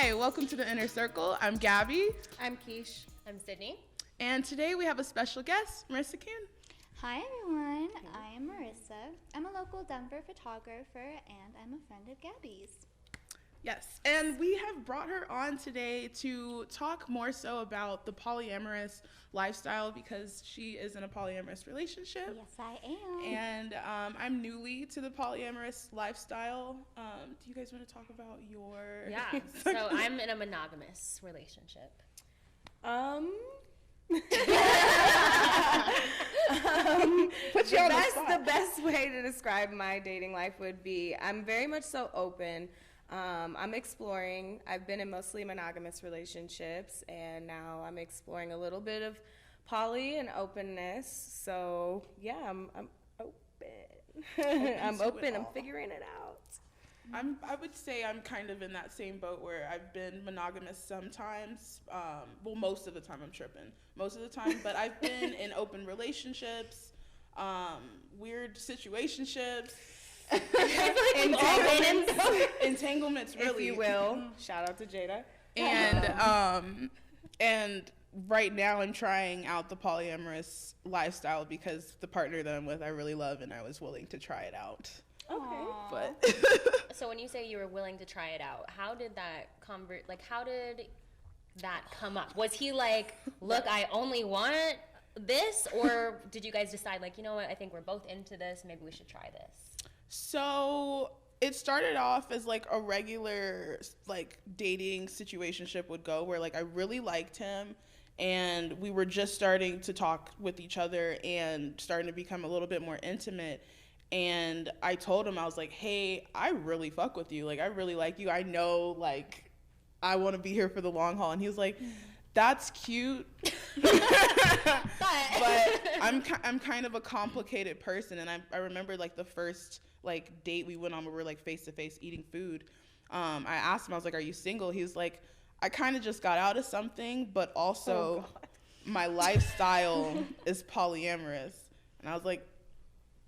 Hi, welcome to the Inner Circle. I'm Gabby. I'm Keish. I'm Sydnie. And today we have a special guest, Marissa Kuhn. Hi everyone, I am Marissa. I'm a local Denver photographer and I'm a friend of Gabby's. Yes, and we have brought her on today to talk more so about the polyamorous lifestyle because she is in a polyamorous relationship. Yes, I am. And I'm newly to the polyamorous lifestyle. Do you guys want to talk about your... Yeah, so I'm in a monogamous relationship. The best way to describe my dating life would be I'm very much so open. I'm exploring. I've been in mostly monogamous relationships, and now I'm exploring a little bit of poly and openness. So yeah, I'm open. I'm open. I'm figuring it out. I would say I'm kind of in that same boat where I've been monogamous sometimes. Well, most of the time I'm tripping. Most of the time, but I've been in open relationships, weird situationships. Entanglements, really, if you will. Shout out to Jada. And right now I'm trying out the polyamorous lifestyle because the partner that I'm with I really love and I was willing to try it out. Okay. But So when you say you were willing to try it out, how did that how did that come up? Was he like, look, I only want this? Or did you guys decide like, you know what, I think we're both into this, maybe we should try this? So it started off as like a regular like dating situationship would go where like I really liked him and we were just starting to talk with each other and starting to become a little bit more intimate. And I told him, I was like, hey, I really fuck with you. Like, I really like you. I know, like, I want to be here for the long haul. And he was like, that's cute. but I'm kind of a complicated person. And I remember, like, the first, like, date we went on where we were, like, face-to-face eating food. I asked him, I was like, are you single? He was like, I kind of just got out of something, but also my lifestyle is polyamorous. And I was like,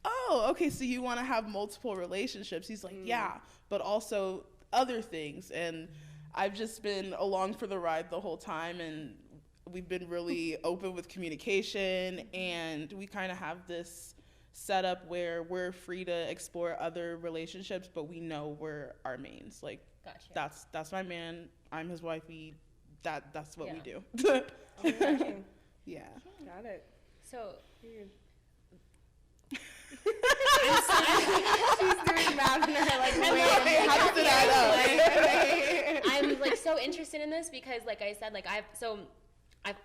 oh, okay, so you want to have multiple relationships. He's like, yeah, but also other things. And I've just been along for the ride the whole time, and we've been really open with communication, and we kind of have this setup where we're free to explore other relationships, but we know we're our mains. Like, gotcha. That's my man, I'm his wife, that's what we do. Okay. Yeah. Got it. So She's doing math in her like, wait, how does it add up? I'm like so interested in this because like I said, like I've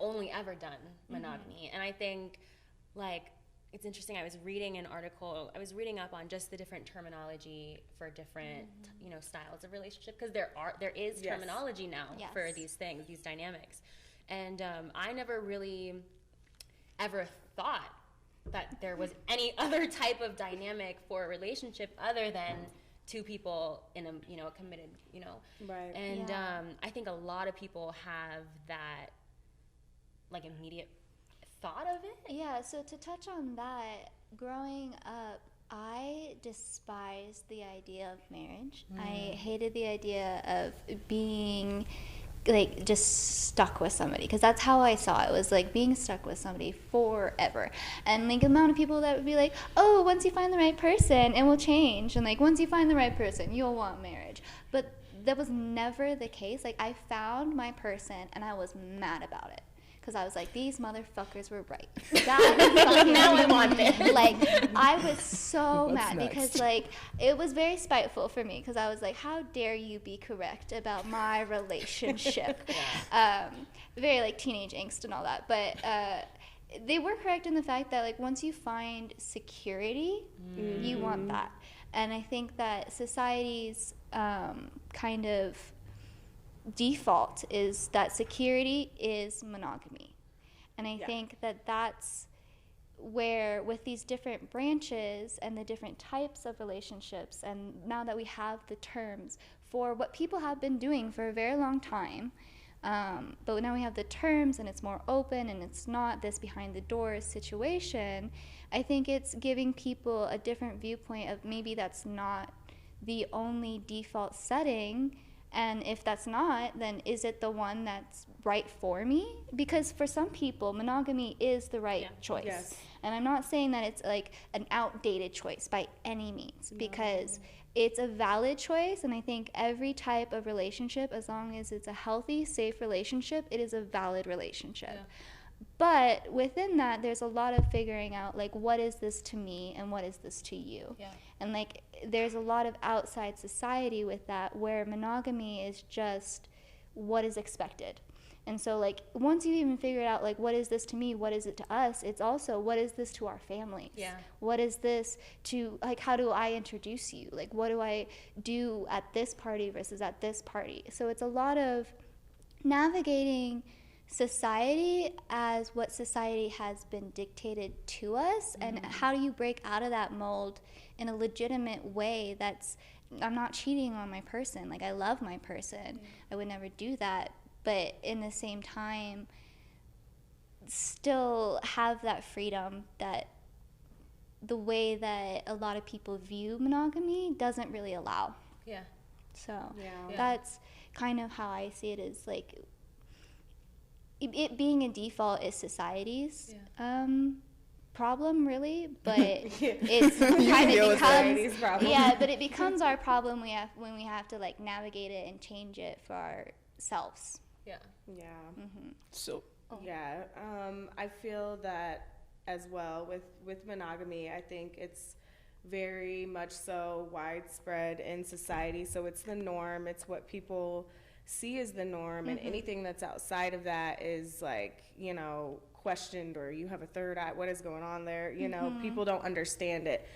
only ever done monogamy. And I think like it's interesting. I was reading an article. I was reading up on just the different terminology for different, styles of relationship because there is terminology now for these things, these dynamics. And I never really ever thought that there was any other type of dynamic for a relationship other than two people in a committed, Right. And I think a lot of people have that like immediate thought of it. Yeah, so to touch on that, growing up, I despised the idea of marriage. I hated the idea of being like just stuck with somebody because that's how I saw it. It was like being stuck with somebody forever. And like the amount of people that would be like, oh, once you find the right person it will change, and like once you find the right person you'll want marriage. But that was never the case. Like I found my person and I was mad about it because I was like, these motherfuckers were right. Now I want this. Like I was so mad because like it was very spiteful for me because I was like, how dare you be correct about my relationship? Very like teenage angst and all that. But they were correct in the fact that like once you find security, you want that. And I think that society's kind of default is that security is monogamy. And I think that that's where with these different branches and the different types of relationships, and now that we have the terms for what people have been doing for a very long time, but now we have the terms and it's more open and it's not this behind the doors situation, I think it's giving people a different viewpoint of maybe that's not the only default setting And if that's not, then is it the one that's right for me? Because for some people, monogamy is the right choice. Yes. And I'm not saying that it's like an outdated choice by any means, because it's a valid choice. And I think every type of relationship, as long as it's a healthy, safe relationship, it is a valid relationship. Yeah. But within that, there's a lot of figuring out, like, what is this to me and what is this to you? Yeah. And, like, there's a lot of outside society with that, where monogamy is just what is expected. And so, like, once you even figure out, like, what is this to me, what is it to us, it's also, what is this to our families? Yeah. What is this to, like, how do I introduce you? Like, what do I do at this party versus at this party? So it's a lot of navigating society as what society has been dictated to us, and how do you break out of that mold in a legitimate way that's, I'm not cheating on my person, like, I love my person, I would never do that, but in the same time still have that freedom that the way that a lot of people view monogamy doesn't really allow. So that's kind of how I see it, is like it being a default is society's problem, really, but it's kind of becomes but it becomes our problem when we have to, like, navigate it and change it for ourselves. So I feel that as well with monogamy. I think it's very much so widespread in society, so it's the norm, it's what people see as the norm, and anything that's outside of that is, like, you know, questioned, or you have a third eye, what is going on there, you know, people don't understand it.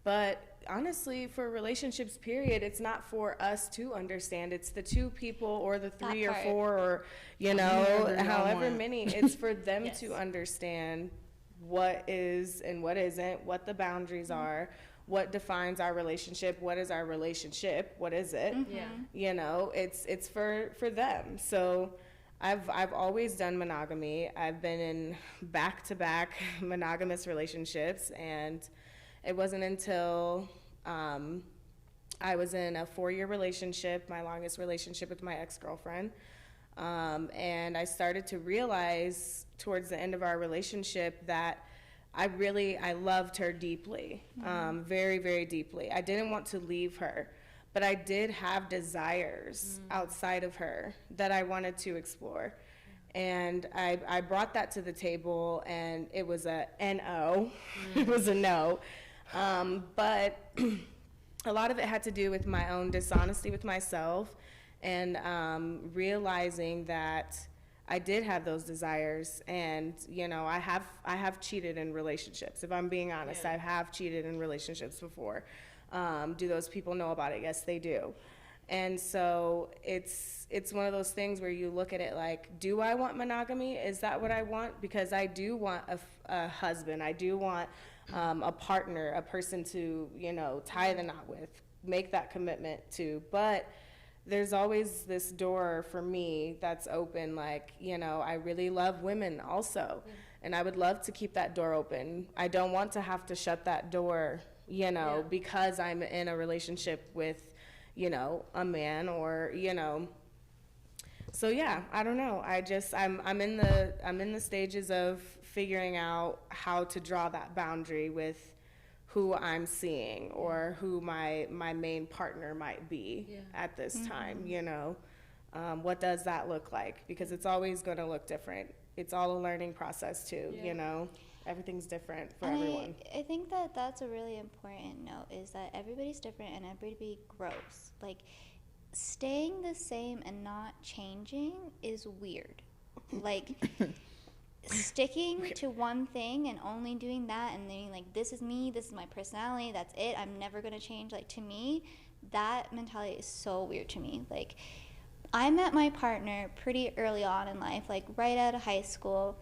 But honestly, for relationships, period, it's not for us to understand, it's the two people, or the three or four, or, you know, however many, it's for them to understand what is and what isn't, what the boundaries are, what defines our relationship, what is our relationship, what is it? You know, it's for them. So I've always done monogamy. I've been in back-to-back monogamous relationships, and it wasn't until I was in a 4-year relationship, my longest relationship with my ex-girlfriend, and I started to realize towards the end of our relationship that I loved her deeply, very, very deeply. I didn't want to leave her, but I did have desires outside of her that I wanted to explore. And I brought that to the table, and it was a no. It was a no. But a lot of it had to do with my own dishonesty with myself, and realizing that I did have those desires, and, you know, I have cheated in relationships. If I'm being honest, I have cheated in relationships before. Do those people know about it? Yes, they do. And so it's one of those things where you look at it like, do I want monogamy? Is that what I want? Because I do want a husband. I do want a partner, a person to, you know, tie the knot with, make that commitment to. But there's always this door for me that's open, like, you know, I really love women also, and I would love to keep that door open. I don't want to have to shut that door, you know, because I'm in a relationship with, you know, a man, or, you know. So I don't know. I'm in the stages of figuring out how to draw that boundary with who I'm seeing, or who my main partner might be at this time, you know. What does that look like? Because it's always going to look different. It's all a learning process too, you know. Everything's different for everyone. I think that that's a really important note, is that everybody's different and everybody grows. Like, staying the same and not changing is weird. Like, sticking to one thing and only doing that and being like, this is me, this is my personality, that's it, I'm never going to change. Like, to me, that mentality is so weird to me. Like, I met my partner pretty early on in life, like right out of high school.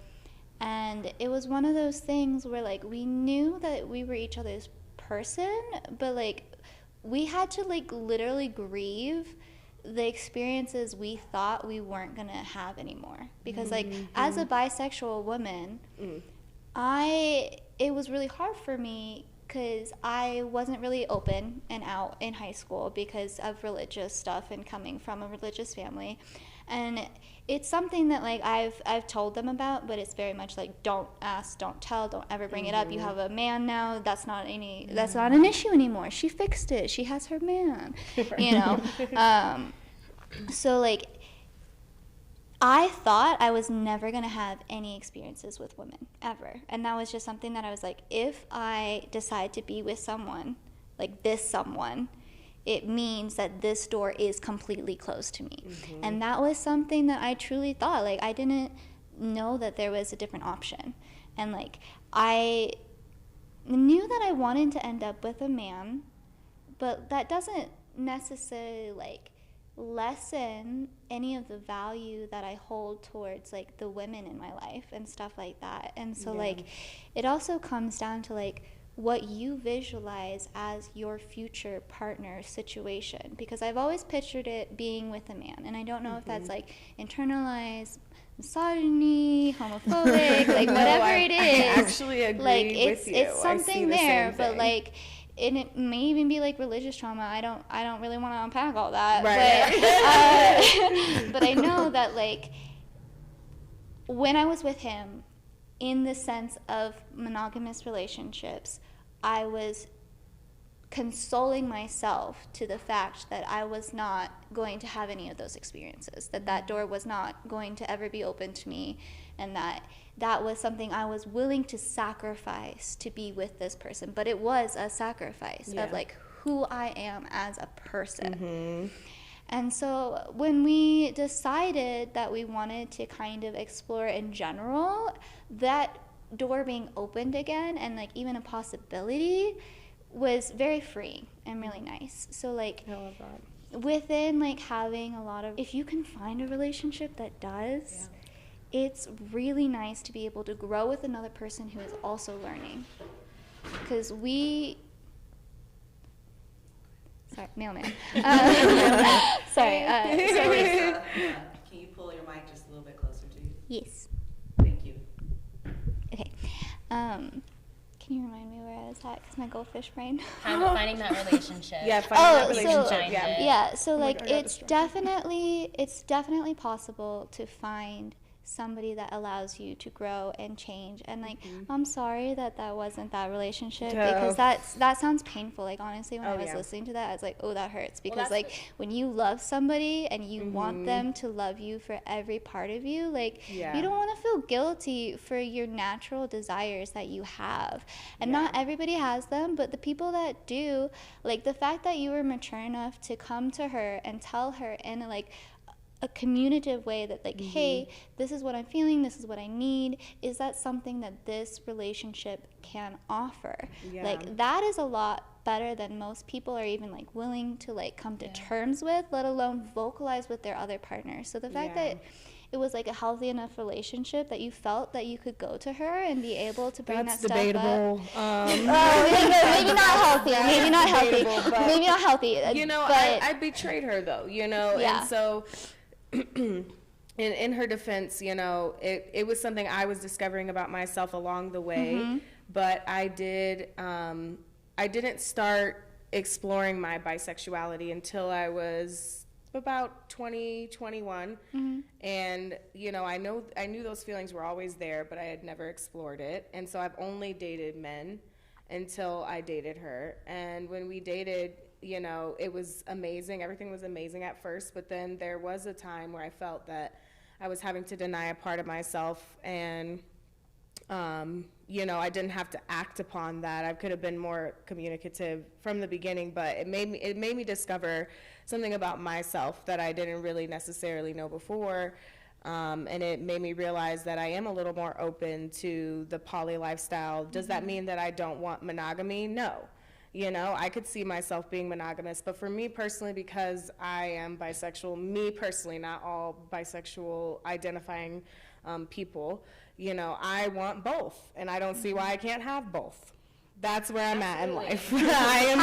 And it was one of those things where, like, we knew that we were each other's person, but, like, we had to, like, literally grieve the experiences we thought we weren't going to have anymore. Because, like, as a bisexual woman, it was really hard for me because I wasn't really open and out in high school because of religious stuff and coming from a religious family. And it's something that, like, I've told them about, but it's very much like, don't ask, don't tell, don't ever bring it up. You have a man now. That's not an issue anymore. She fixed it. She has her man, you know. So, like, I thought I was never going to have any experiences with women, ever. And that was just something that I was like, if I decide to be with someone, like this someone, it means that this door is completely closed to me. And that was something that I truly thought. Like, I didn't know that there was a different option. And, like, I knew that I wanted to end up with a man, but that doesn't necessarily, like, lessen any of the value that I hold towards, like, the women in my life and stuff like that. And so, like, it also comes down to, like, what you visualize as your future partner situation, because I've always pictured it being with a man, and I don't know if that's, like, internalized misogyny, homophobic, like, whatever it is. I actually agree like, with you. It's something there, but, like, and it may even be, like, religious trauma. I don't really want to unpack all that, right. But I know that, like, when I was with him, in the sense of monogamous relationships, I was consoling myself to the fact that I was not going to have any of those experiences, that door was not going to ever be open to me, and that was something I was willing to sacrifice to be with this person. But it was a sacrifice of, like, who I am as a person. And so when we decided that we wanted to kind of explore in general, that door being opened again and, like, even a possibility was very freeing and really nice. So, like, I love that. Within, like, having a lot of, if you can find a relationship that does, it's really nice to be able to grow with another person who is also learning. Because sorry, mailman. Sorry. Marissa, can you pull your mic just a little bit closer to you? Yes. Thank you. Okay. Can you remind me where I was at? Because my goldfish brain. Finding that relationship. Finding that relationship. So, like, it's definitely possible to find somebody that allows you to grow and change. And, like, I'm sorry that wasn't that relationship, because that sounds painful. Like, honestly, when I was listening to that, I was like, oh, that hurts. Because, like, when you love somebody and you want them to love you for every part of you, like, you don't want to feel guilty for your natural desires that you have. And not everybody has them, but the people that do, like, the fact that you were mature enough to come to her and tell her in, like, a communicative way that, like, hey, this is what I'm feeling, this is what I need, is that something that this relationship can offer? Like, that is a lot better than most people are even, like, willing to, like, come to terms with, let alone vocalize with their other partner. So the fact that it was, like, a healthy enough relationship that you felt that you could go to her and be able to bring that stuff debatable. up. Maybe not healthy. You know, I betrayed her, though, you know, and so in her defense, you know, it was something I was discovering about myself along the way, but I didn't start exploring my bisexuality until I was about 20, 21. And, you know, I knew those feelings were always there, but I had never explored it. And so I've only dated men until I dated her. And when we dated, you know, it was amazing. Everything was amazing at first, but then there was a time where I felt that I was having to deny a part of myself, and, you know, I didn't have to act upon that. I could have been more communicative from the beginning, but it made me discover something about myself that I didn't really necessarily know before, and it made me realize that I am a little more open to the poly lifestyle. Does that mean that I don't want monogamy? No. You know, I could see myself being monogamous, but for me personally, because I am bisexual, me personally, not all bisexual identifying people, you know, I want both, and I don't see why I can't have both. That's where I'm at in life. I am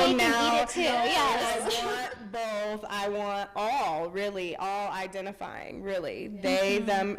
grown now. Too. Yes. I want both. I want all, really, all identifying, really. They, them,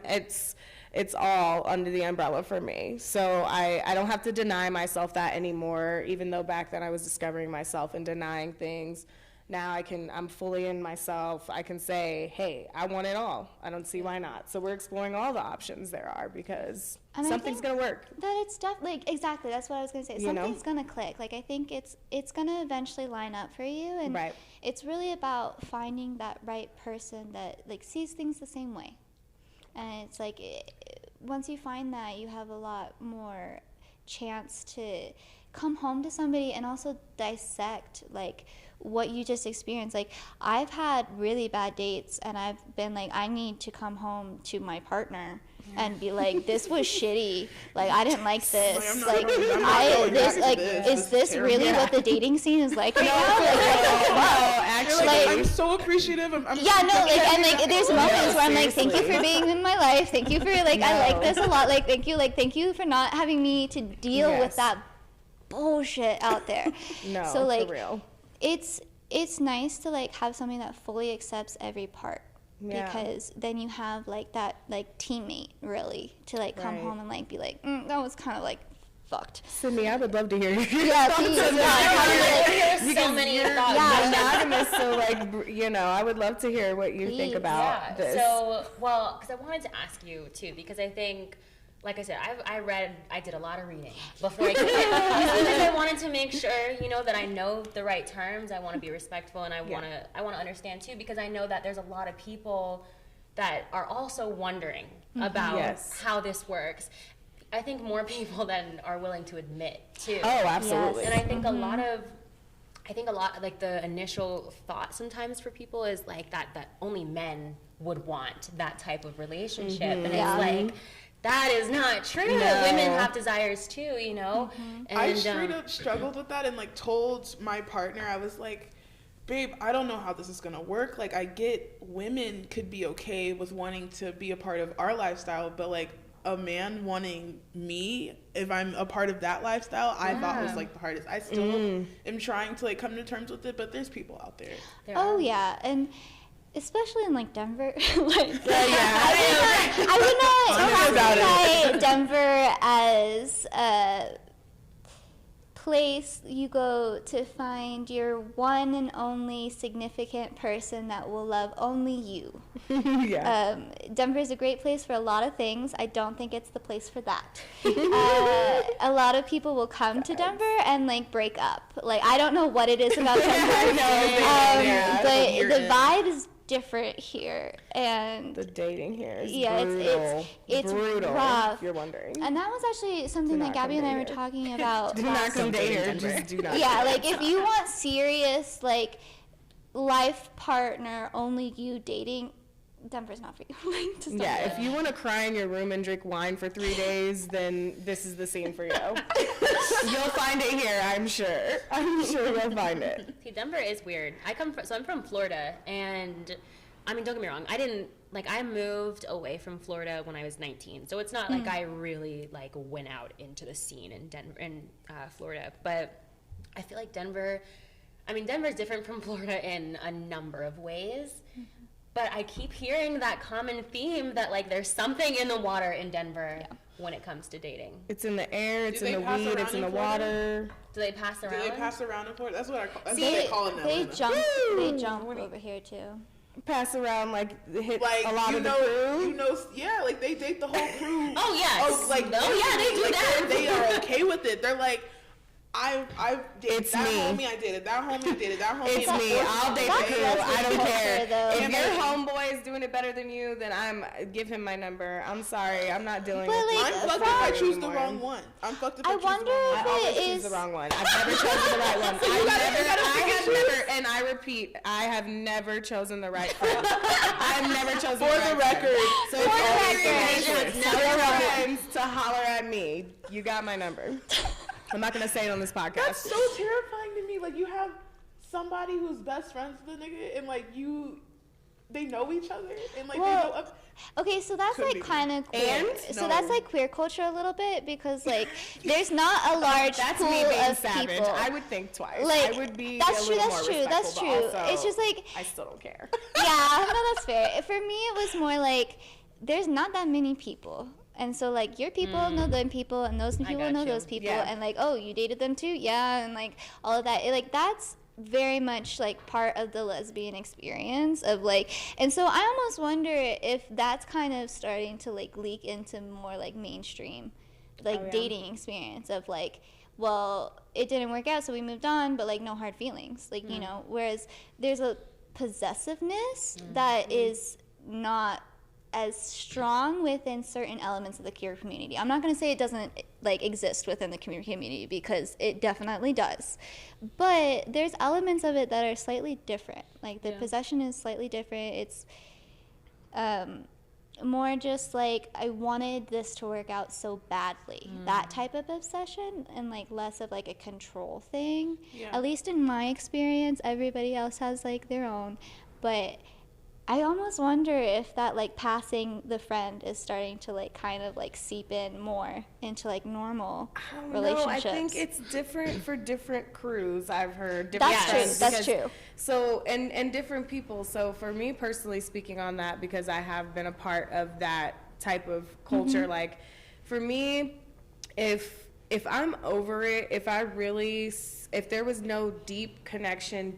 it's all under the umbrella for me. So I don't have to deny myself that anymore, even though back then I was discovering myself and denying things. Now I'm fully in myself. I can say, hey, I want it all. I don't see why not. So we're exploring all the options there are, because something's going to work. That it's definitely, exactly, that's what I was going to say. Something's going to click. Like, I think it's going to eventually line up for you. And it's really about finding that right person that, like, sees things the same way. And it's like, once you find that, you have a lot more chance to come home to somebody and also dissect, like, what you just experienced. Like, I've had really bad dates, and I've been like, I need to come home to my partner and be like, this was shitty. Like, I didn't like this. Is this really what the dating scene is like right now? Actually, like, I'm so appreciative. And there's moments where I'm like, thank you for being in my life. Thank you for, like, I like this a lot. Like, thank you for not having me to deal with that bullshit out there. So, like, for real. It's nice to, like, have something that fully accepts every part, because then you have, like, that, like, teammate, really, to, like, come home and, like, be like, that was kind of, like, fucked. Sydnie, I would love to hear your so many thoughts. Monogamous, so, like, you know, I would love to hear what you think about this. So, well, because I wanted to ask you too, because I think, like I said, I did a lot of reading before I came here, because I wanted to make sure, you know, that I know the right terms. I want to be respectful, and I want to understand too, because I know that there's a lot of people that are also wondering about how this works. I think more people than are willing to admit too. Oh, absolutely. And I think a lot like the initial thought sometimes for people is like that only men would want that type of relationship, and it's like, that is not true. No. Women have desires too, you know. And I straight up struggled with that, and, like, told my partner, I was like, babe, I don't know how this is gonna work. Like, I get women could be okay with wanting to be a part of our lifestyle, but, like, a man wanting me, if I'm a part of that lifestyle, I thought was, like, the hardest. I still am trying to, like, come to terms with it, but there's people out there. And especially in, like, Denver, like, I would not classify Denver as a place you go to find your one and only significant person that will love only you. Denver is a great place for a lot of things. I don't think it's the place for that. A lot of people will come to Denver and, like, break up. Like, I don't know what it is about Denver, but the vibe is different here, and the dating here is it's brutal, rough. If you're wondering. And that was actually something that Gabby and I were talking about. Do not come date her. Just do not. Like, if you want serious, like, life partner, only you dating, Denver's not for you. If you want to cry in your room and drink wine for 3 days, then this is the scene for you. You'll find it here, I'm sure. I'm sure you'll find it. See, Denver is weird. I'm from Florida, and I mean, don't get me wrong. I moved away from Florida when I was 19, so it's not like I really, like, went out into the scene in Florida. But I feel like Denver's different from Florida in a number of ways. But I keep hearing that common theme that, like, there's something in the water in Denver when it comes to dating. It's in the air, it's in the weed, it's in the water. Do they pass around? Do they pass around in Florida? That's what they call it now. They jump over here too. Pass around, like, hit like, a lot of the crew. Like, they date the whole crew. Oh yes. They do that. They are okay with it. They're like, I dated that homie, I dated that homie, I dated that homie. It's me. I'll date the crew. I don't care. If your homeboy is doing it better than you, then give him my number. I'm sorry. I'm not dealing with it. I'm fucked if I choose the wrong one. I'm fucked if I choose the wrong one. I always choose the wrong one. I've never chosen the right one. I repeat, I have never chosen the right friend. I've never chosen the right record. So for the record, tell your friends to holler at me. You got my number. I'm not going to say it on this podcast. That's so terrifying to me. Like, you have somebody who's best friends with the nigga, and, like, they know each other, and, like, they know okay, so that's, like, kind of queer. So that's, like, queer culture a little bit, because, like, there's not a large pool of savage. people. I would think twice. Like, I would be that's true. Also, it's just, like, I still don't care. Yeah, no, that's fair. For me, it was more like, there's not that many people. And so, like, your people know them people, and those people know those people, and, like, oh, you dated them too? Yeah, and, like, all of that. Like, that's very much, like, part of the lesbian experience of, like, and so I almost wonder if that's kind of starting to, like, leak into more, like, mainstream, like, dating experience of, like, well, it didn't work out, so we moved on, but, like, no hard feelings. Like, you know, whereas there's a possessiveness that is not as strong within certain elements of the queer community. I'm not going to say it doesn't, like, exist within the queer community, because it definitely does. But there's elements of it that are slightly different. Like, the possession is slightly different. It's more just, like, I wanted this to work out so badly. That type of obsession, and, like, less of, like, a control thing. Yeah. At least in my experience, everybody else has, like, their own. But I almost wonder if that, like, passing the friend is starting to, like, kind of, like, seep in more into, like, normal relationships. I think it's different for different crews. I've heard different. That's true. So, and different people. So for me personally, speaking on that, because I have been a part of that type of culture, like, for me, if I'm over it, if there was no deep connection,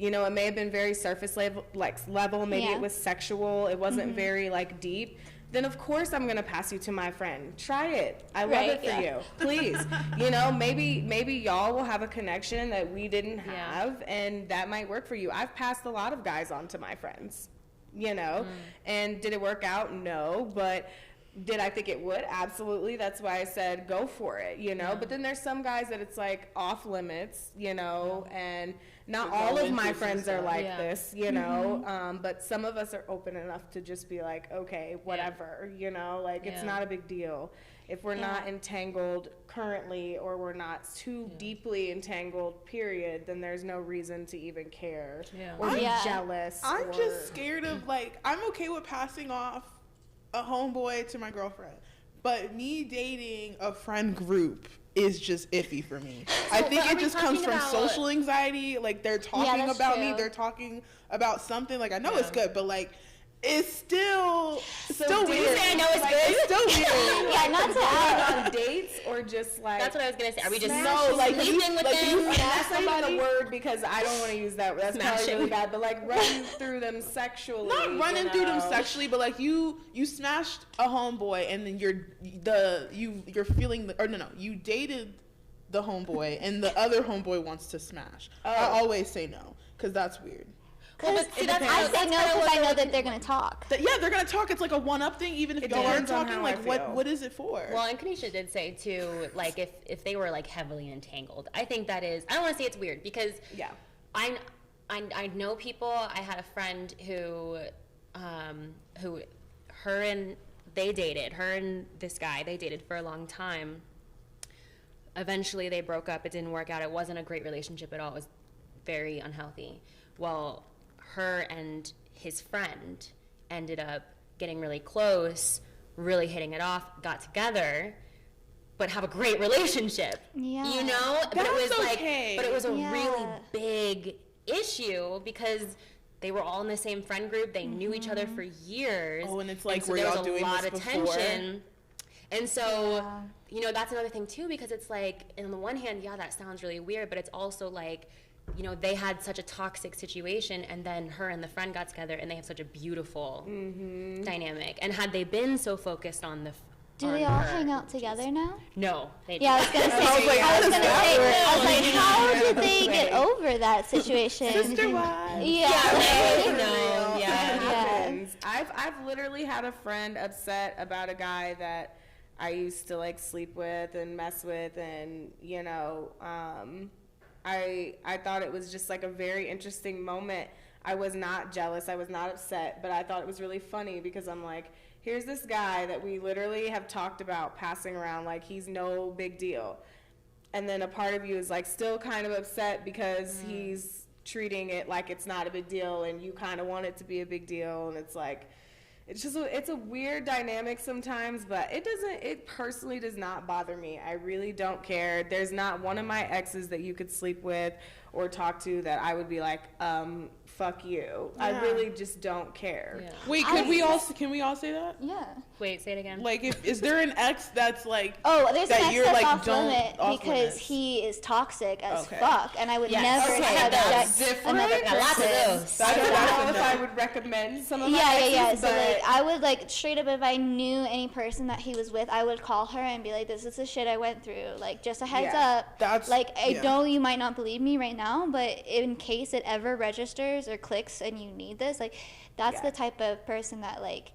you know, it may have been very surface level, maybe it was sexual, it wasn't very, like, deep, then of course I'm gonna pass you to my friend. Try it. I love it for you. Please. You know, maybe y'all will have a connection that we didn't have, and that might work for you. I've passed a lot of guys on to my friends, you know, and did it work out? No, but did I think it would? Absolutely. That's why I said go for it, you know. But then there's some guys that it's, like, off limits, you know, and not all of my friends are like this, you know, but some of us are open enough to just be like, okay, whatever, you know, like, it's not a big deal. If we're not entangled currently, or we're not too deeply entangled, period, then there's no reason to even care or be jealous. I'm just scared of, like, I'm okay with passing off a homeboy to my girlfriend, but me dating a friend group is just iffy for me. So I think it just comes from social anxiety. Like, they're talking about me, they're talking about something, like, I know it's good, but, like, it's still weird. I know it's good. It's still weird. Not to add on dates, or just, like, that's what I was gonna say. Are we just sleeping with them? That's not even a word, because I don't want to use that. That's probably really bad. But, like, running through them sexually. Not running through them sexually, but, like, you smashed a homeboy, and then you're feeling you dated the homeboy, and the other homeboy wants to smash. I always say no, because that's weird. Well, I say no because I know that they're going to talk. They're going to talk. It's like a one-up thing, even if y'all aren't talking. Like, what is it for? Well, and Keish did say, too, like, if they were, like, heavily entangled. I think that is, I don't want to say it's weird, because I know people. I had a friend who her and this guy, they dated for a long time. Eventually, they broke up. It didn't work out. It wasn't a great relationship at all. It was very unhealthy. Well, her and his friend ended up getting really close, really hitting it off, got together, but have a great relationship. Yeah. You know? But it was a really big issue, because they were all in the same friend group. They knew each other for years. Oh, and it's like, were y'all doing this before? There was a lot of tension. And so, you know, that's another thing, too, because it's like, on the one hand, that sounds really weird, but it's also like, you know, they had such a toxic situation, and then her and the friend got together, and they have such a beautiful dynamic. And had they been so focused on the do they all hang out together now? No, they I was gonna say. I was like, how did they get over that situation? Sister wives. I've literally had a friend upset about a guy that I used to, like, sleep with and mess with, and, you know, I thought it was just, like, a very interesting moment. I was not jealous. I was not upset, but I thought it was really funny, because I'm like, here's this guy that we literally have talked about passing around like he's no big deal. And then a part of you is, like, still kind of upset because he's treating it like it's not a big deal, and you kind of want it to be a big deal, and it's like, it's a weird dynamic sometimes, but it personally does not bother me. I really don't care. There's not one of my exes that you could sleep with or talk to that I would be like, fuck you. Yeah. I really just don't care. Yeah. Wait, can we all say that? Yeah. Wait, say it again. Like, is there an ex that's like, there's that an ex you're that's like off don't limit off because limits. he is toxic as fuck, and I would never that's subject different. another Got lots of person. those. I don't know if I would recommend some of my exes, So but like, I would like straight up, if I knew any person that he was with, I would call her and be like, "This is the shit I went through. Like, just a heads up. That's like, I know you might not believe me right now, but in case it ever registers or clicks and you need this, like, that's the type of person that like."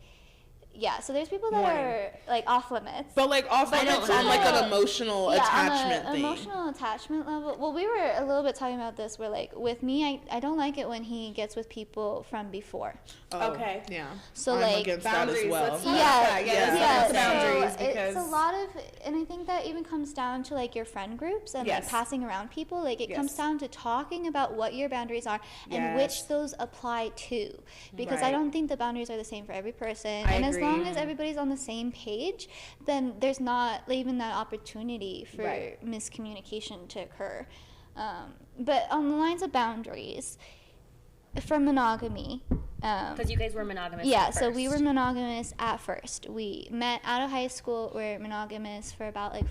Yeah, so there's people that are like off limits. But like off limits on like an emotional attachment on thing. Emotional attachment level. Well, we were a little bit talking about this where like with me, I don't like it when he gets with people from before. Okay. Yeah. So I'm like against boundaries. that as well. Let's boundaries so because it's a lot of, and I think that even comes down to like your friend groups and like passing around people. Like it comes down to talking about what your boundaries are and which those apply to, because I don't think the boundaries are the same for every person. And as long as everybody's on the same page, then there's not even that opportunity for miscommunication to occur. But on the lines of boundaries, for monogamy, because you guys were monogamous. Yeah, so we were monogamous at first. We met out of high school. We're monogamous for about like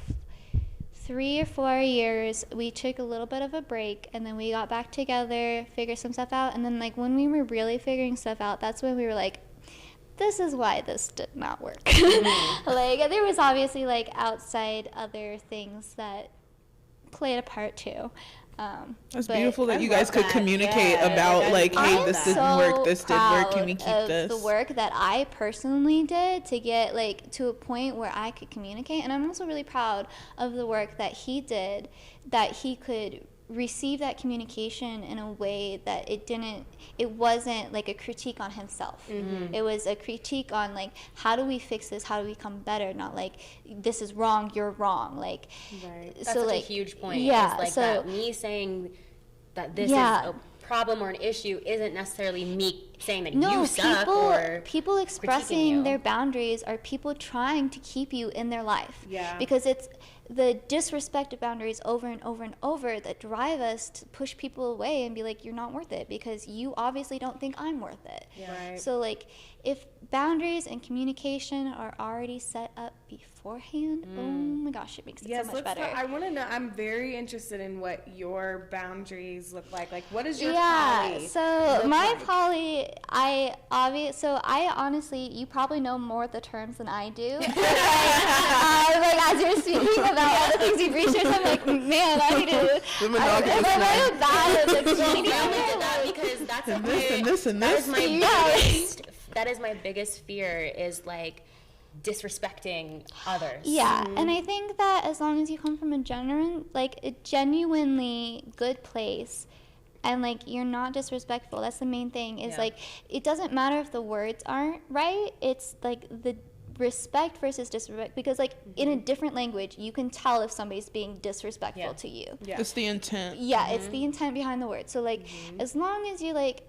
3 or 4 years. We took a little bit of a break, and then we got back together, figured some stuff out, and then like when we were really figuring stuff out, that's when we were like, this is why this did not work. Like there was obviously like outside other things that played a part too. It's beautiful that you guys could communicate about like, hey, this didn't work, this did work, can we keep this? The work that I personally did to get like to a point where I could communicate, and I'm also really proud of the work that he did, that he could receive that communication in a way that it wasn't like a critique on himself. It was a critique on like, how do we fix this, how do we become better, not like this is wrong, you're wrong. Like that's such like, a huge point. Yeah, it's like that me saying that this is a problem or an issue isn't necessarily me saying that you suck or people expressing their boundaries are people trying to keep you in their life. Because it's the disrespect of boundaries over and over and over that drive us to push people away and be like, you're not worth it because you obviously don't think I'm worth it. So like if boundaries and communication are already set up beforehand, oh my gosh, it makes it so much better. I want to know, I'm very interested in what your boundaries look like. Like, what is your poly? So my poly, I honestly, you probably know more of the terms than I do. Like as you're speaking about all the things you've researched, I'm like, man, I need to. I'm really bad at explaining that because that's that is my biggest fear, is like disrespecting others. Yeah, and I think that as long as you come from a genuinely good place, and like you're not disrespectful, that's the main thing. Is like it doesn't matter if the words aren't right. It's like the respect versus disrespect, because like in a different language you can tell if somebody's being disrespectful to you. It's the intent. It's the intent behind the word. So like as long as you're like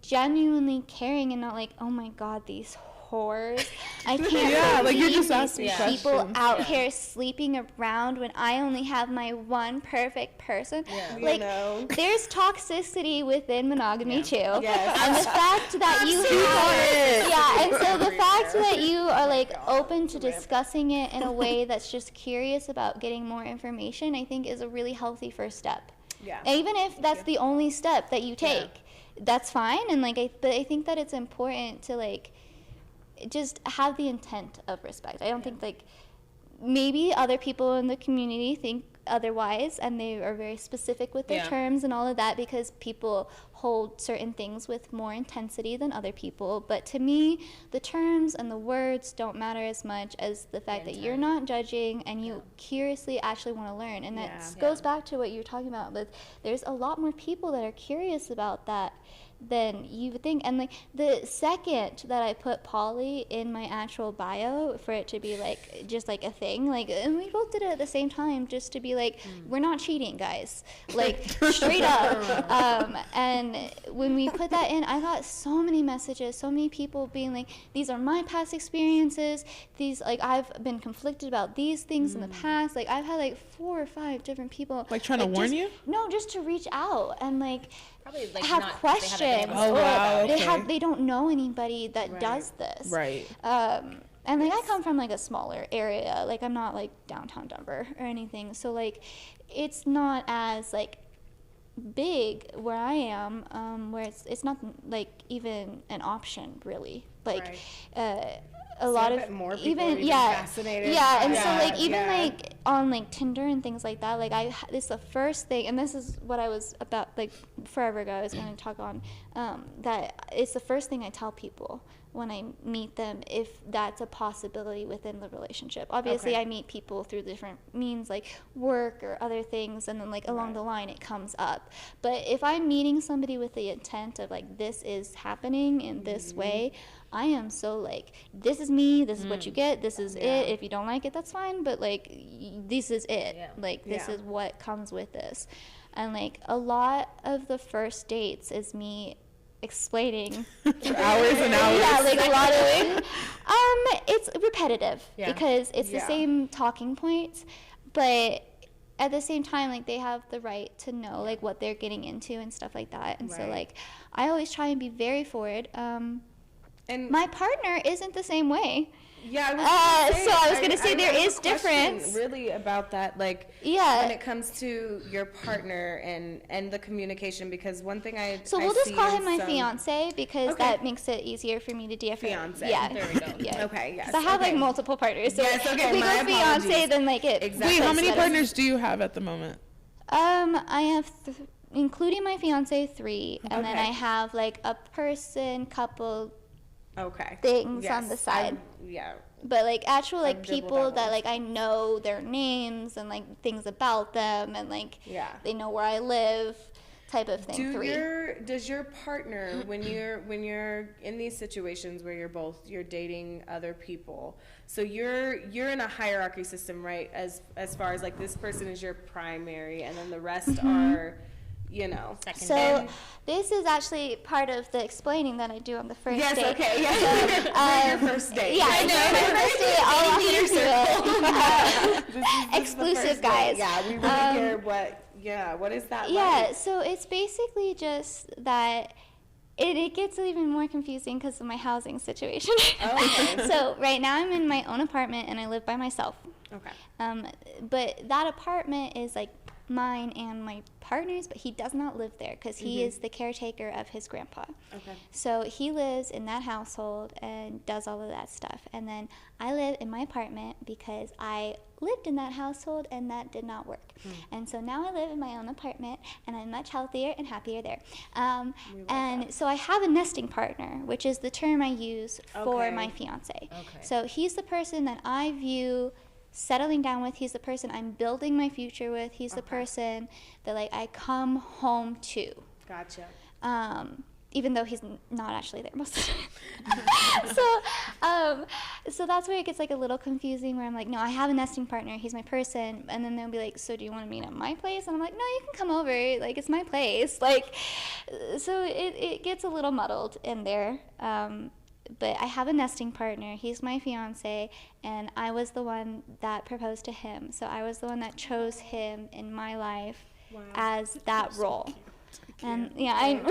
genuinely caring and not like, oh my god, these whores, I can't like you're just asking people questions. out here sleeping around when I only have my one perfect person. Like there's toxicity within monogamy too. And the fact that you have and so the fact that you are like open to discussing it in a way that's just curious about getting more information, I think is a really healthy first step. And even if that's the only step that you take, that's fine. And like but I think that it's important to like just have the intent of respect. I don't think like maybe other people in the community think otherwise, and they are very specific with their terms and all of that, because people hold certain things with more intensity than other people. But to me, the terms and the words don't matter as much as the fact that you're not judging and you curiously actually want to learn. And that goes back to what you're talking about with, there's a lot more people that are curious about that than you would think. And like the second that I put poly in my actual bio for it to be like just like a thing, like, and we both did it at the same time just to be like, we're not cheating, guys, like straight up. And when we put that in, I got so many messages, so many people being like, these are my past experiences, these, like, I've been conflicted about these things in the past. Like I've had like 4 or 5 different people like trying to warn you. No, just to reach out and like Probably like have not, questions. Oh, wow, okay. They don't know anybody that does this. Right. And like I come from like a smaller area. Like I'm not like downtown Denver or anything. So like it's not as like big where I am, where it's not like even an option really. Like a lot of more people even fascinated. And so like even like on like Tinder and things like that, like this is the first thing, and this is what I was about like forever ago I was going to talk on, that it's the first thing I tell people when I meet them, if that's a possibility within the relationship. Obviously I meet people through different means like work or other things, and then like along the line it comes up. But if I'm meeting somebody with the intent of like this is happening in this way, I am so like, this is me, this is what you get, this is it. If you don't like it, that's fine, but like this is it. Like this is what comes with this. And like a lot of the first dates is me explaining for hours and hours. Yeah, like a lot of it. It's repetitive because it's the same talking points, but at the same time, like they have the right to know like what they're getting into and stuff like that. And so like I always try and be very forward. And my partner isn't the same way. Yeah, I was gonna say there is difference. Really about that, like when it comes to your partner and the communication, because one thing we'll just call him my fiance because that makes it easier for me to DFA. Fiance. Yeah, there we go. Yeah. Okay, yes. I have like multiple partners. So yes, okay. If we go fiance, then like it. Exactly. Wait, how many partners do you have at the moment? I have including my fiance 3, and then I have like a person, couple. Things on the side. But like actual like people that like I know their names and like things about them and like they know where I live, type of thing. 3. Does your partner when you're in these situations where you're dating other people, so you're in a hierarchy system, right? As far as like this person is your primary and then the rest are, you know, so this is actually part of the explaining that I do on the first date. Yes, okay, yes. So, your first date. Yeah, my first date, I'll walk you through it. Exclusive, guys. Yeah, we want to hear what is that like? So it's basically just that it gets even more confusing because of my housing situation. So right now I'm in my own apartment and I live by myself. But that apartment is like mine and my partner's, but he does not live there because he is the caretaker of his grandpa. So he lives in that household and does all of that stuff. And then I live in my apartment because I lived in that household and that did not work. And so now I live in my own apartment and I'm much healthier and happier there. And so I have a nesting partner, which is the term I use for my fiance. So he's the person that I view settling down with. He's the person I'm building my future with. He's the person that like I come home to. Even though he's not actually there most of the time. So that's where it gets like a little confusing, where I'm like, no, I have a nesting partner, he's my person, and then they'll be like, so do you want to meet at my place? And I'm like, no, you can come over, like it's my place. Like, so it gets a little muddled in there. But I have a nesting partner, he's my fiance, and I was the one that proposed to him. So I was the one that chose him in my life as that role. And I'm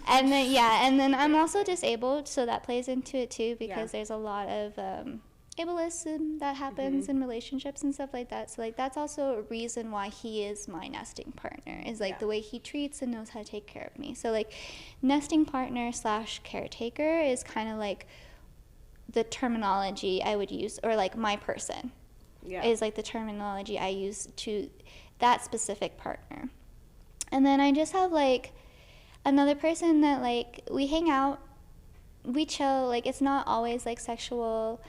and then I'm also disabled, so that plays into it too, because there's a lot of ableism that happens in relationships and stuff like that. So like that's also a reason why he is my nesting partner, is like the way he treats and knows how to take care of me. So like nesting partner / caretaker is kind of like the terminology I would use, or like my person is like the terminology I use to that specific partner. And then I just have like another person that like we hang out, we chill, like it's not always like sexual.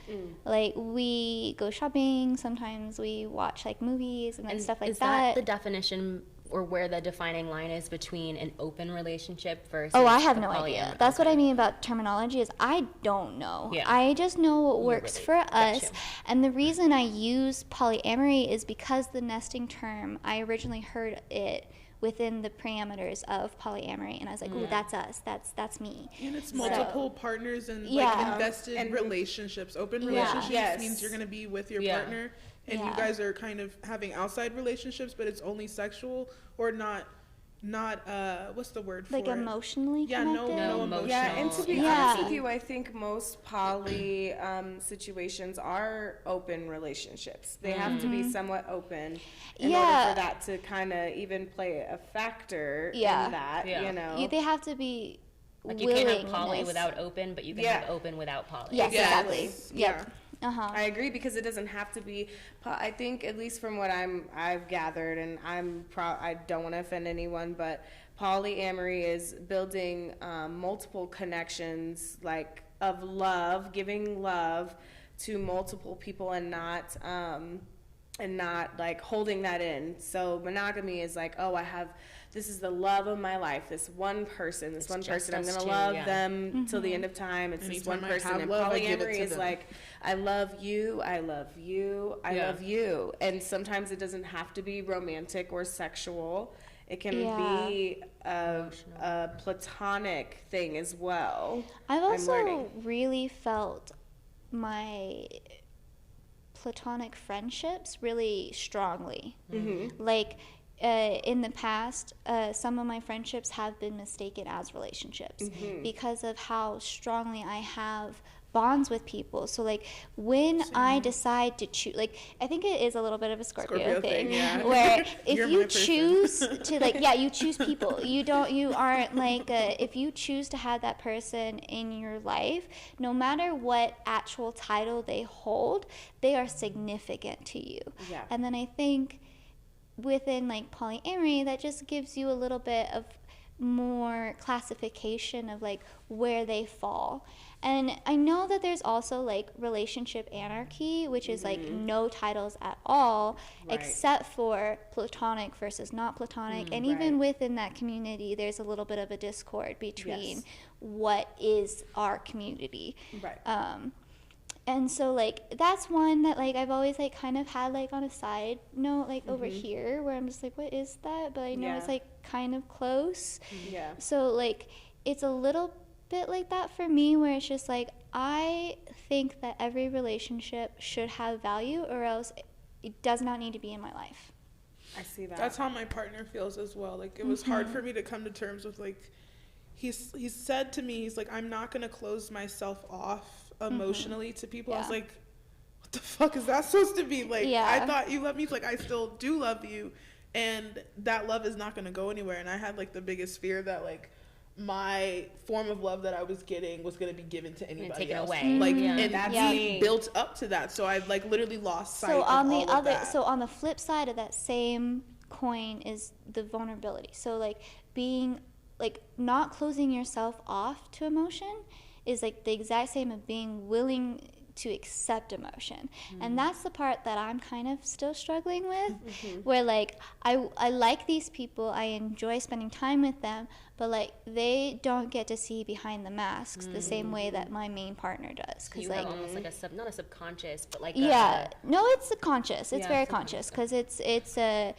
Like we go shopping, sometimes we watch like movies and stuff like that. Is that the definition or where the defining line is between an open relationship versus Oh, I have a no idea. polyamorous. That's what I mean about terminology is I don't know. Yeah. I just know what works really- for us. gotcha. And the reason I use polyamory is because the nesting term, I originally heard it within the parameters of polyamory, and I was like, "Ooh, that's us. That's me." And it's multiple partners and Yeah. like invested And- relationships. Open Yeah. relationships Yes. means you're gonna be with your Yeah. partner, and you Yeah. guys are kind of having outside relationships, but it's only sexual or not what's the word for Like it? emotionally Yeah, no connected. emotional. Yeah, and to be Yeah. honest with you, I think most poly situations are open relationships. They have to be somewhat open in order Yeah. for that to kind of even play a factor Yeah. in that, Yeah. you know. They have to be Like you can't have poly willingness. without open, but you can Yeah. have open without poly. Yes, Exactly. exactly. Yep. I agree because it doesn't have to be. I think at least from what I've gathered, and I don't want to offend anyone, but polyamory is building multiple connections, like of love, giving love to multiple people, and not like holding that in. So monogamy is like, oh, this is the love of my life. This one person, It's I'm just gonna us two, love yeah. them till the end of time. It's this Anytime one I person. have And love, I give it polyamory to is them. like, I love you, I love you, I Yeah. love you. And sometimes it doesn't have to be romantic or sexual. It can Yeah. be a platonic thing as well. I've also learning. really felt my platonic friendships really strongly. Like in the past, some of my friendships have been mistaken as relationships because of how strongly I have bonds with people. So like when I decide to choose, like I think it is a little bit of a Scorpio thing, yeah. where if You're you my person. choose to like, yeah, you choose people. You aren't like, if you choose to have that person in your life, no matter what actual title they hold, they are significant to you. Yeah. And then I think within like polyamory, that just gives you a little bit of more classification of like where they fall. And I know that there's also like relationship anarchy, which is like no titles at all, Right. except for platonic versus not platonic. And even Right. within that community, there's a little bit of a discord between Yes. what is our community. Right. And so like that's one that like I've always like kind of had like on a side note like over here where I'm just like, what is that? But I know it's Yeah. like kind of close. Yeah. So like it's a little bit like that for me where it's just like I think that every relationship should have value or else it does not need to be in my life. I see that. That's how my partner feels as well. Like it was hard for me to come to terms with like he's said to me, he's like, I'm not gonna close myself off emotionally to people. I was Yeah. like, what the fuck is that supposed to be? Like Yeah. I thought you loved me. He's like, I still do love you, and that love is not gonna go anywhere. And I had like the biggest fear that like my form of love that I was getting was gonna be given to anybody taken else. away. Like Yeah. and That's he me. built up to that. So I've like literally lost sight So of on the all of other that. so on the flip side of that same coin is the vulnerability. So like being like not closing yourself off to emotion is like the exact same of being willing to accept emotion. And that's the part that I'm kind of still struggling with where like I like these people, I enjoy spending time with them, but like they don't get to see behind the masks the same way that my main partner does. You like have almost like a not a subconscious, but like yeah, no, it's conscious. It's Yeah, very subconscious, conscious because it's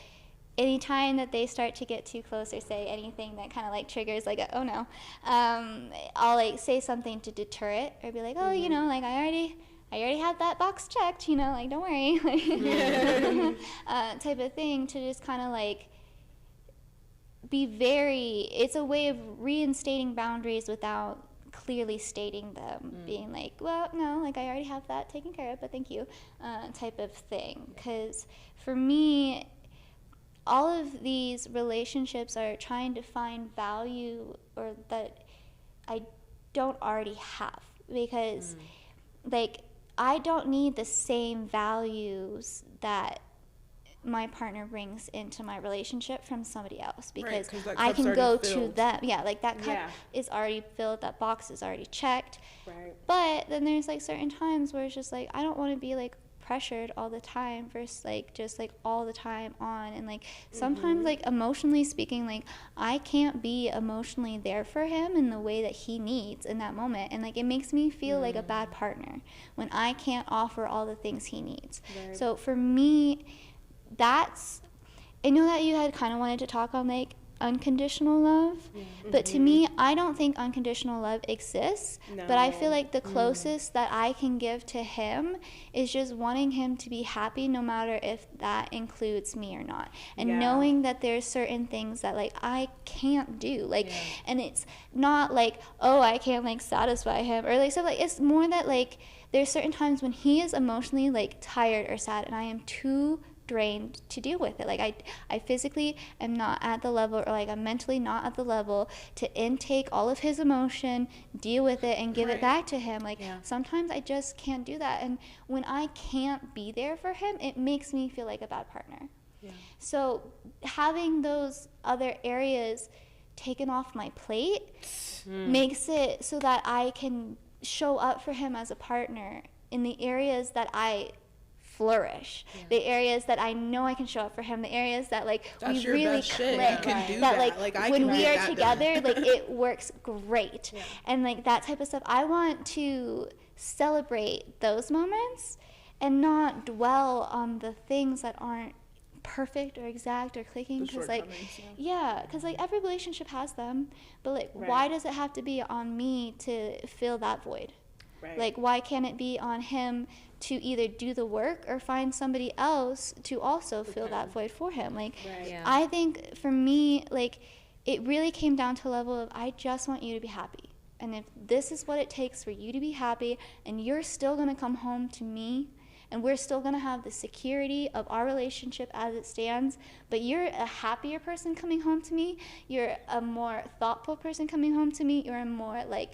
anytime that they start to get too close or say anything that kind of like triggers like oh no, I'll like say something to deter it or be like oh you know like I already have that box checked, you know, like don't worry, type of thing to just kind of like be very. It's a way of reinstating boundaries without clearly stating them, being like, well, no, like I already have that taken care of, but thank you, type of thing. Because for me, all of these relationships are trying to find value or that I don't already have because, like, I don't need the same values that my partner brings into my relationship from somebody else because 'cause that I cup's can already go to filled. them. Yeah, like that cup Yeah. is already filled, that box is already checked. Right. But then there's like certain times where it's just like I don't want to be like pressured all the time versus like just like all the time on. And like sometimes like emotionally speaking, like I can't be emotionally there for him in the way that he needs in that moment, and like it makes me feel like a bad partner when I can't offer all the things he needs. So for me, that's, I know that you had kind of wanted to talk on like unconditional love, but to me, I don't think unconditional love exists. But I feel like the closest that I can give to him is just wanting him to be happy, no matter if that includes me or not, and knowing that there's certain things that like I can't do, like and it's not like, oh, I can't like satisfy him or like stuff. Like it's more that like there's certain times when he is emotionally like tired or sad and I am too drained to deal with it. Like I physically am not at the level, or like I'm mentally not at the level to intake all of his emotion, deal with it, and give it back to him. Like sometimes I just can't do that, and when I can't be there for him, it makes me feel like a bad partner. So having those other areas taken off my plate makes it so that I can show up for him as a partner in the areas that I flourish, the areas that I know I can show up for him, the areas that like we really click, that like when we are together, like it works great, and like that type of stuff. I want to celebrate those moments and not dwell on the things that aren't perfect or exact or clicking, because like because like every relationship has them, but like why does it have to be on me to fill that void? Like why can't it be on him to either do the work or find somebody else to also fill that void for him? Like I think for me, like it really came down to a level of I just want you to be happy, and if this is what it takes for you to be happy, and you're still going to come home to me, and we're still going to have the security of our relationship as it stands, but you're a happier person coming home to me, you're a more thoughtful person coming home to me, you're a more like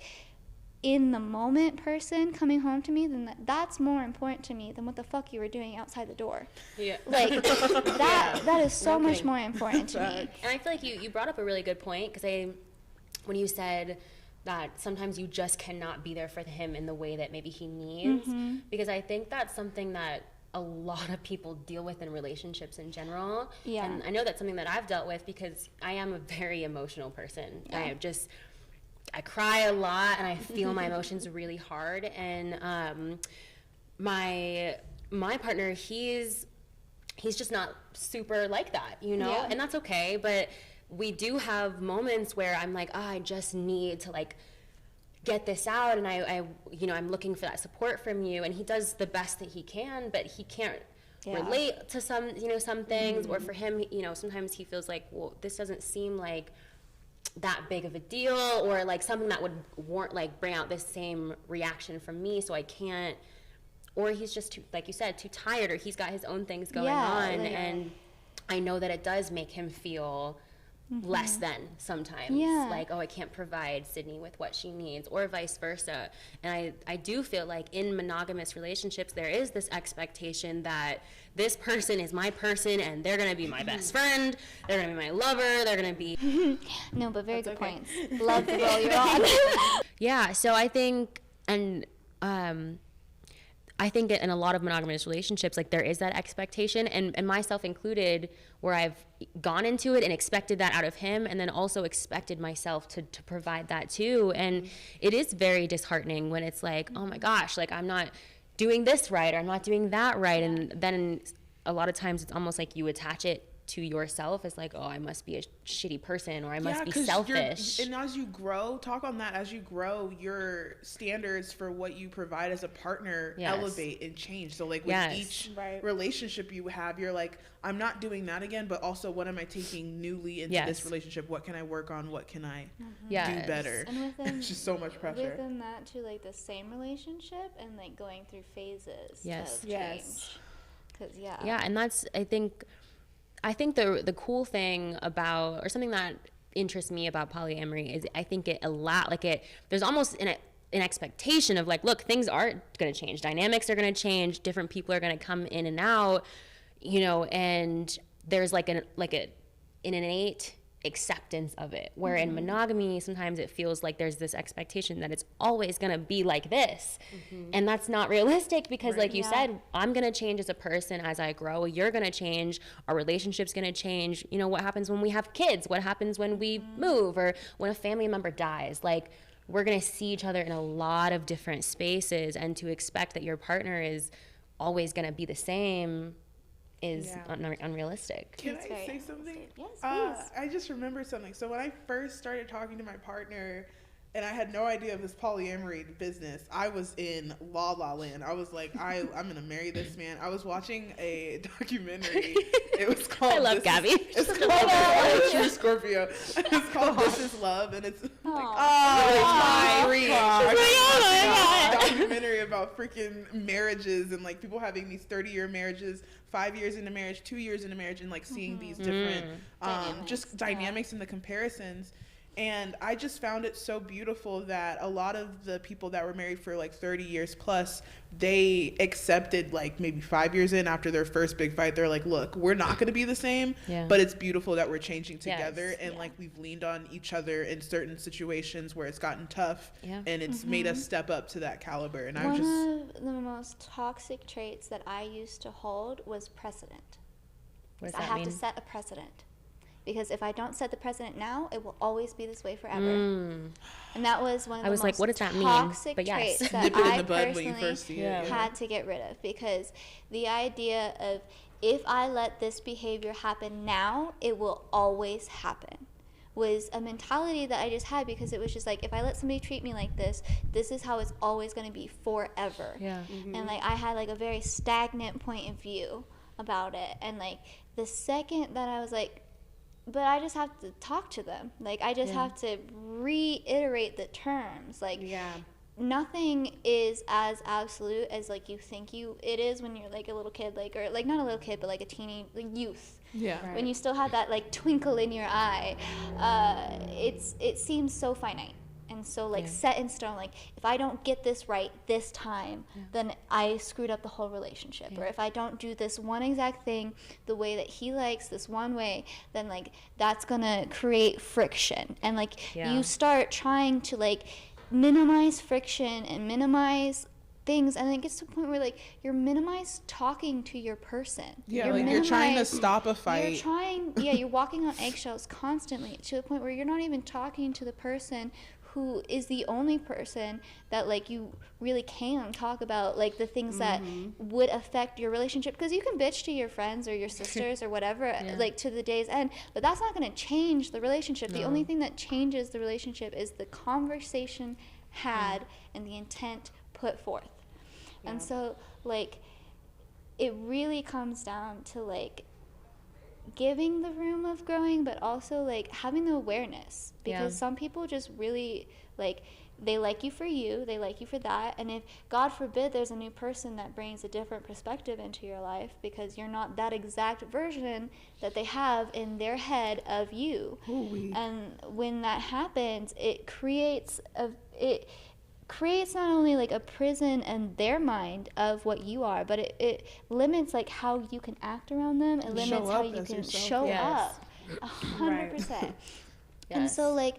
in the moment person coming home to me, then that's more important to me than what the fuck you were doing outside the door. Like that is so much more important to me. And I feel like you brought up a really good point, because when you said that sometimes you just cannot be there for him in the way that maybe he needs, because I think that's something that a lot of people deal with in relationships in general. And I know that's something that I've dealt with, because I am a very emotional person. I cry a lot and I feel my emotions really hard, and my partner, he's just not super like that, you know, and that's okay. But we do have moments where I'm like, oh, I just need to like get this out, and I you know, I'm looking for that support from you, and he does the best that he can, but he can't relate to some things, or for him, you know, sometimes he feels like, well, this doesn't seem like that big of a deal, or like something that would bring out this same reaction from me, so I can't, or he's just too, like you said, too tired, or he's got his own things going on, and I know that it does make him feel less than sometimes, like, oh, I can't provide Sydnie with what she needs, or vice versa. And I do feel like in monogamous relationships there is this expectation that this person is my person, and they're gonna be my best friend, they're gonna be my lover, they're gonna be no, but very good points. Love the role you're on. So I think, and I think in a lot of monogamous relationships, like there is that expectation, and myself included, where I've gone into it and expected that out of him, and then also expected myself to provide that too. And it is very disheartening when it's like, oh my gosh, like I'm not doing this right, or I'm not doing that right. And then a lot of times it's almost like you attach it to yourself as like, oh, I must be a shitty person, or I must be selfish. And as you grow, as you grow, your standards for what you provide as a partner elevate and change. So like with each relationship you have, you're like, I'm not doing that again, but also what am I taking newly into this relationship? What can I work on? What can I do better? And within, it's just so much pressure. Within that too, like the same relationship and like going through phases of change. Cause and that's, I think the cool thing about, or something that interests me about polyamory is I think there's almost an expectation of like, look, things are going to change, dynamics are going to change, different people are going to come in and out, you know, and there's like an innate acceptance of it, where in monogamy sometimes it feels like there's this expectation that it's always going to be like this, and that's not realistic, because like you said, I'm going to change as a person as I grow, you're going to change, our relationship's going to change. You know, what happens when we have kids, what happens when we move, or when a family member dies, like we're going to see each other in a lot of different spaces, and to expect that your partner is always going to be the same is unrealistic. Can I say something? Yes, please. I just remember something. So when I first started talking to my partner, and I had no idea of this polyamory business, I was in La La Land. I was like, I'm gonna marry this man. I was watching a documentary. It was called. I love Gabby. It's called True Scorpio. It's called This Is Love, and it's like, my documentary about freaking marriages and like people having these 30-year marriages, 5 years into marriage, 2 years into marriage, and like seeing these different just dynamics and the comparisons. And I just found it so beautiful that a lot of the people that were married for like 30 years plus, they accepted like maybe 5 years in after their first big fight, they're like, look, we're not going to be the same, but it's beautiful that we're changing together. And like we've leaned on each other in certain situations where it's gotten tough, and it's made us step up to that caliber. And one of the most toxic traits that I used to hold was precedent. What does I that have mean? to set a precedent. Because if I don't set the precedent now, it will always be this way forever. And that was one of the most what does that mean? toxic But yes. traits that Nip it in I the bud when you personally first see it. had to get rid of. Because the idea of, if I let this behavior happen now, it will always happen, was a mentality that I just had, because it was just like, if I let somebody treat me like this is how it's always going to be forever. And like I had like a very stagnant point of view about it. And like the second that I was like, but I just have to talk to them. Like, I just have to reiterate the terms. Like, nothing is as absolute as, like, you think it is when you're, like, a little kid. Like, or, like, not a little kid, but, like, a teenage, like, youth. When you still have that, like, twinkle in your eye. It seems so finite. And so, like, set in stone, like, if I don't get this right this time, then I screwed up the whole relationship. Or if I don't do this one exact thing the way that he likes, this one way, then, like, that's going to create friction. And, like, you start trying to, like, minimize friction and minimize things, and it gets to a point where, like, you're minimize talking to your person. You're trying to stop a fight. You're walking on eggshells constantly, to the point where you're not even talking to the person who is the only person that, like, you really can talk about, like, the things that would affect your relationship. Because you can bitch to your friends or your sisters or whatever, like, to the day's end, but that's not going to change the relationship. The only thing that changes the relationship is the conversation had and the intent put forth. And so, like, it really comes down to, like, giving the room of growing, but also, like, having the awareness, because some people just really, like, they like you for you, they like you for that, and if, God forbid, there's a new person that brings a different perspective into your life, because you're not that exact version that they have in their head of you. And when that happens, it creates not only, like, a prison in their mind of what you are, but it limits, like, how you can act around them. It limits how you can show up 100%. And so, like,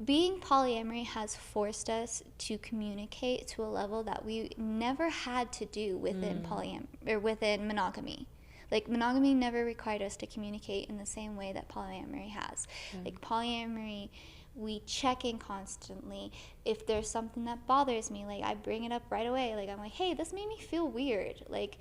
being polyamory has forced us to communicate to a level that we never had to do within within monogamy. Like, monogamy never required us to communicate in the same way that polyamory has. Like, polyamory, we check in constantly. If there's something that bothers me, like, I bring it up right away. Like, I'm like, hey, this made me feel weird. Like,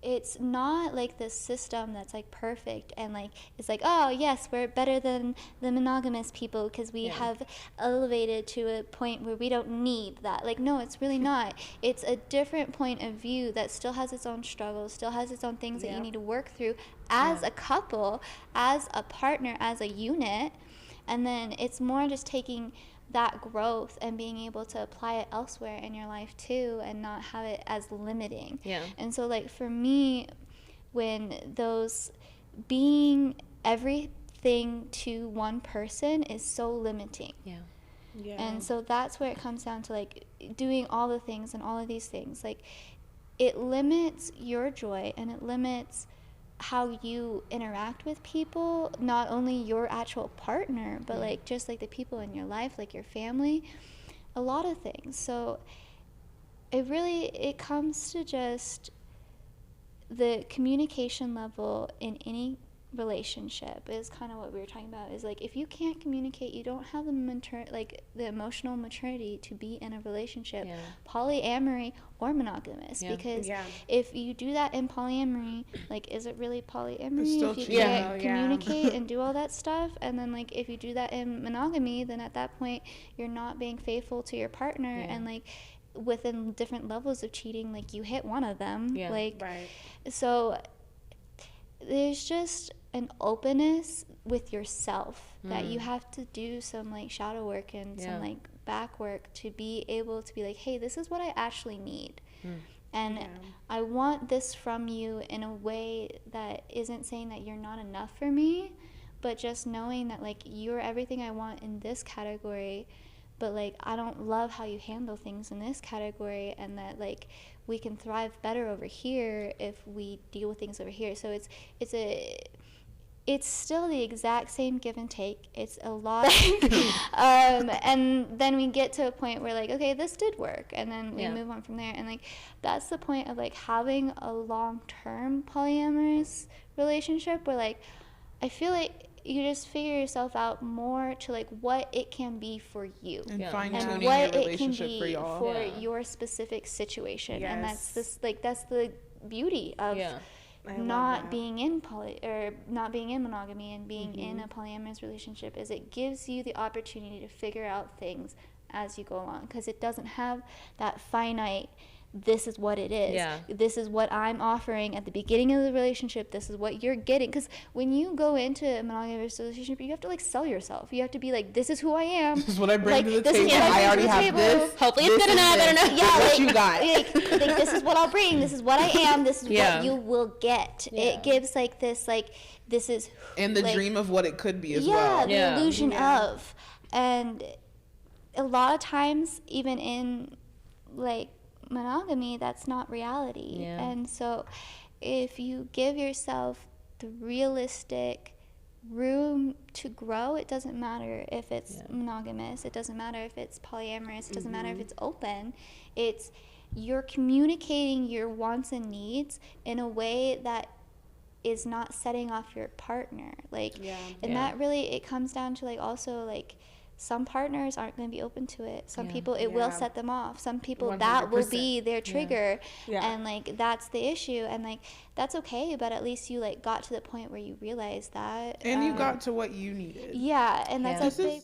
it's not like this system that's, like, perfect and, like, it's like, oh yes, we're better than the monogamous people because we have elevated to a point where we don't need that. Like, no, it's really not. It's a different point of view that still has its own struggles, still has its own things that you need to work through as a couple, as a partner, as a unit. And then it's more just taking that growth and being able to apply it elsewhere in your life too, and not have it as limiting. And so, like, for me, when those being everything to one person is so limiting. And so that's where it comes down to, like, doing all the things and all of these things. Like, it limits your joy and it limits how you interact with people, not only your actual partner, but like just like the people in your life, like your family, a lot of things. So it comes to just the communication level in any relationship is kind of what we were talking about, is like if you can't communicate, you don't have the emotional maturity to be in a relationship, polyamory or monogamous, because if you do that in polyamory, like is it really polyamory if you can't communicate and do all that stuff? And then like if you do that in monogamy, then at that point you're not being faithful to your partner, and like within different levels of cheating, like you hit one of them, so there's just an openness with yourself that you have to do some like shadow work and some like back work to be able to be like, hey, this is what I actually need. And I want this from you in a way that isn't saying that you're not enough for me, but just knowing that like you're everything I want in this category, but like I don't love how you handle things in this category, and that like we can thrive better over here if we deal with things over here. So it's still the exact same give and take. It's a lot. And then we get to a point where like, okay, this did work, and then we move on from there. And like that's the point of like having a long-term polyamorous relationship, where like I feel like you just figure yourself out more to like what it can be for you, and fine-tuning what your it can relationship be for y'all, for your specific situation. And that's the beauty of not being in not being in monogamy and being in a polyamorous relationship, is it gives you the opportunity to figure out things as you go along, because it doesn't have that finite, this is what it is. This is what I'm offering at the beginning of the relationship. This is what you're getting. Because when you go into a monogamous relationship, you have to like sell yourself. You have to be like, this is who I am. This is what I bring like, to the table. I already have this. Hopefully it's good enough. I don't know. Yeah, what like, you got. Like this is what I'll bring. This is what I am. This is what you will get. It gives like this, like this is. And the like, dream of what it could be as well. The illusion of. And a lot of times, even in like monogamy, that's not reality. And so if you give yourself the realistic room to grow, it doesn't matter if it's monogamous, it doesn't matter if it's polyamorous, it doesn't matter if it's open. It's you're communicating your wants and needs in a way that is not setting off your partner, like that really, it comes down to like also like some partners aren't going to be open to it. Some people, it will set them off. Some people, 100%. That will be their trigger. And, like, that's the issue. And, like, that's okay, but at least you, like, got to the point where you realized that. And you got to what you needed. Yeah, and that's a big...